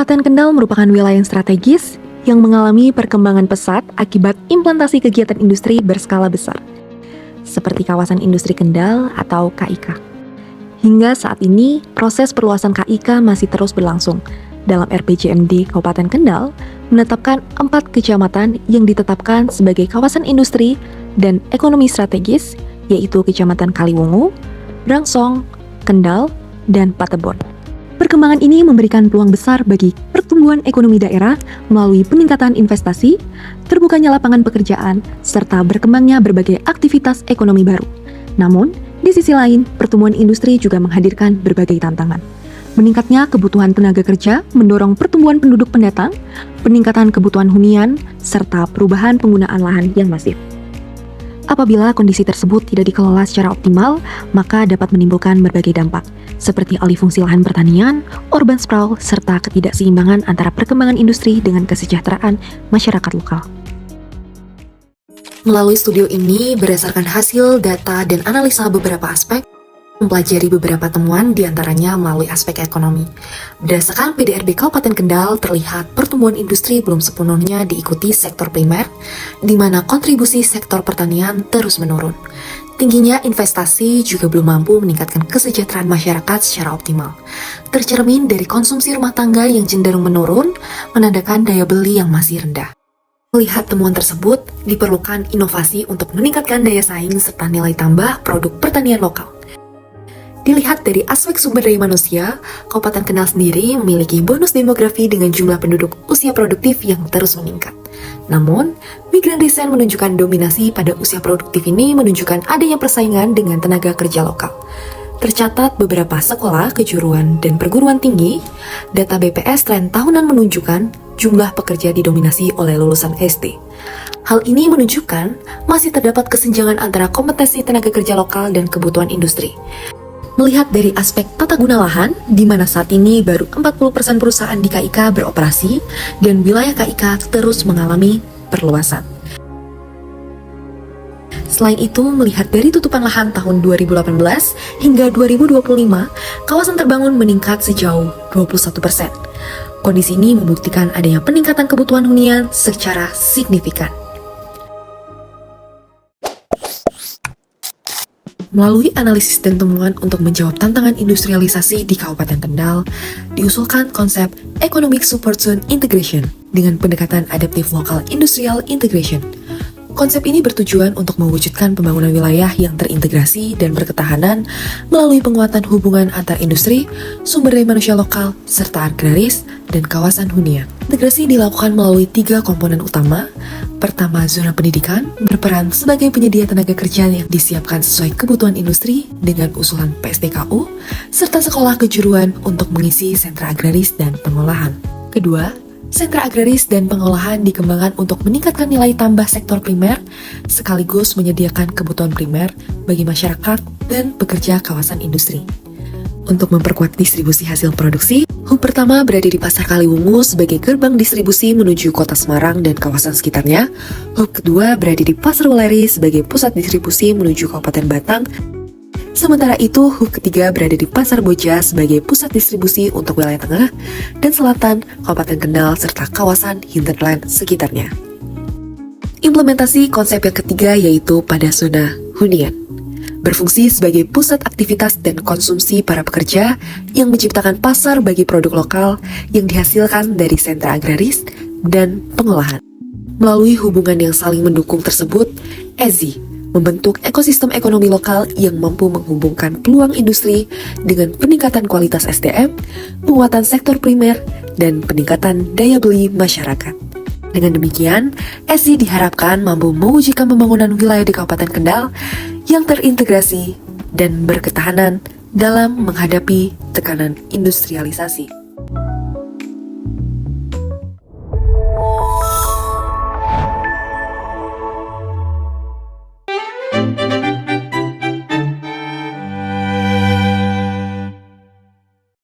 Kabupaten Kendal merupakan wilayah yang strategis yang mengalami perkembangan pesat akibat implantasi kegiatan industri berskala besar, seperti kawasan industri Kendal atau KIK. Hingga saat ini, proses perluasan KIK masih terus berlangsung. Dalam RPJMD Kabupaten Kendal, menetapkan 4 kecamatan yang ditetapkan sebagai kawasan industri dan ekonomi strategis, yaitu Kecamatan Kaliwungu, Brangsong, Kendal, dan Patebon. Perkembangan ini memberikan peluang besar bagi pertumbuhan ekonomi daerah melalui peningkatan investasi, terbukanya lapangan pekerjaan, serta berkembangnya berbagai aktivitas ekonomi baru. Namun, di sisi lain, pertumbuhan industri juga menghadirkan berbagai tantangan. Meningkatnya kebutuhan tenaga kerja mendorong pertumbuhan penduduk pendatang, peningkatan kebutuhan hunian, serta perubahan penggunaan lahan yang masif. Apabila kondisi tersebut tidak dikelola secara optimal, maka dapat menimbulkan berbagai dampak, seperti alih fungsi lahan pertanian, urban sprawl, serta ketidakseimbangan antara perkembangan industri dengan kesejahteraan masyarakat lokal. Melalui studio ini, berdasarkan hasil data dan analisa beberapa aspek, mempelajari beberapa temuan diantaranya melalui aspek ekonomi. Berdasarkan PDRB Kabupaten Kendal, terlihat pertumbuhan industri belum sepenuhnya diikuti sektor primer, di mana kontribusi sektor pertanian terus menurun. Tingginya investasi juga belum mampu meningkatkan kesejahteraan masyarakat secara optimal. Tercermin dari konsumsi rumah tangga yang cenderung menurun, menandakan daya beli yang masih rendah. Melihat temuan tersebut, diperlukan inovasi untuk meningkatkan daya saing serta nilai tambah produk pertanian lokal. Dilihat dari aspek sumber daya manusia, Kabupaten Kendal sendiri memiliki bonus demografi dengan jumlah penduduk usia produktif yang terus meningkat. Namun, migran recent menunjukkan dominasi pada usia produktif ini menunjukkan adanya persaingan dengan tenaga kerja lokal. Tercatat beberapa sekolah, kejuruan, dan perguruan tinggi, data BPS tren tahunan menunjukkan jumlah pekerja didominasi oleh lulusan SD. Hal ini menunjukkan masih terdapat kesenjangan antara kompetensi tenaga kerja lokal dan kebutuhan industri. Melihat dari aspek tata guna lahan, di mana saat ini baru 40% perusahaan di KIK beroperasi dan wilayah KIK terus mengalami perluasan. Selain itu, melihat dari tutupan lahan tahun 2018 hingga 2025, kawasan terbangun meningkat sejauh 21%. Kondisi ini membuktikan adanya peningkatan kebutuhan hunian secara signifikan. Melalui analisis dan temuan untuk menjawab tantangan industrialisasi di Kabupaten Kendal, diusulkan konsep Economic Support Zone Integration dengan pendekatan adaptive local industrial integration. Konsep ini bertujuan untuk mewujudkan pembangunan wilayah yang terintegrasi dan berketahanan melalui penguatan hubungan antar industri, sumber daya manusia lokal, serta agraris dan kawasan hunian. Integrasi dilakukan melalui 3 komponen utama. Pertama, zona pendidikan berperan sebagai penyedia tenaga kerja yang disiapkan sesuai kebutuhan industri dengan usulan PSDKU, serta sekolah kejuruan untuk mengisi sentra agraris dan pengolahan. Kedua, sentra agraris dan pengolahan dikembangkan untuk meningkatkan nilai tambah sektor primer, sekaligus menyediakan kebutuhan primer bagi masyarakat dan pekerja kawasan industri. Untuk memperkuat distribusi hasil produksi, hub pertama berada di Pasar Kaliwungu sebagai gerbang distribusi menuju Kota Semarang dan kawasan sekitarnya. Hub kedua berada di Pasar Weleri sebagai pusat distribusi menuju Kabupaten Batang. Sementara itu, hub ketiga berada di Pasar Boja sebagai pusat distribusi untuk wilayah tengah dan selatan Kabupaten Kendal serta kawasan hinterland sekitarnya. Implementasi konsep yang ketiga yaitu pada zona hunian, berfungsi sebagai pusat aktivitas dan konsumsi para pekerja yang menciptakan pasar bagi produk lokal yang dihasilkan dari sentra agraris dan pengolahan. Melalui hubungan yang saling mendukung tersebut, EZI membentuk ekosistem ekonomi lokal yang mampu menghubungkan peluang industri dengan peningkatan kualitas SDM, penguatan sektor primer, dan peningkatan daya beli masyarakat. Dengan demikian, EZI diharapkan mampu mewujudkan pembangunan wilayah di Kabupaten Kendal yang terintegrasi dan berketahanan dalam menghadapi tekanan industrialisasi.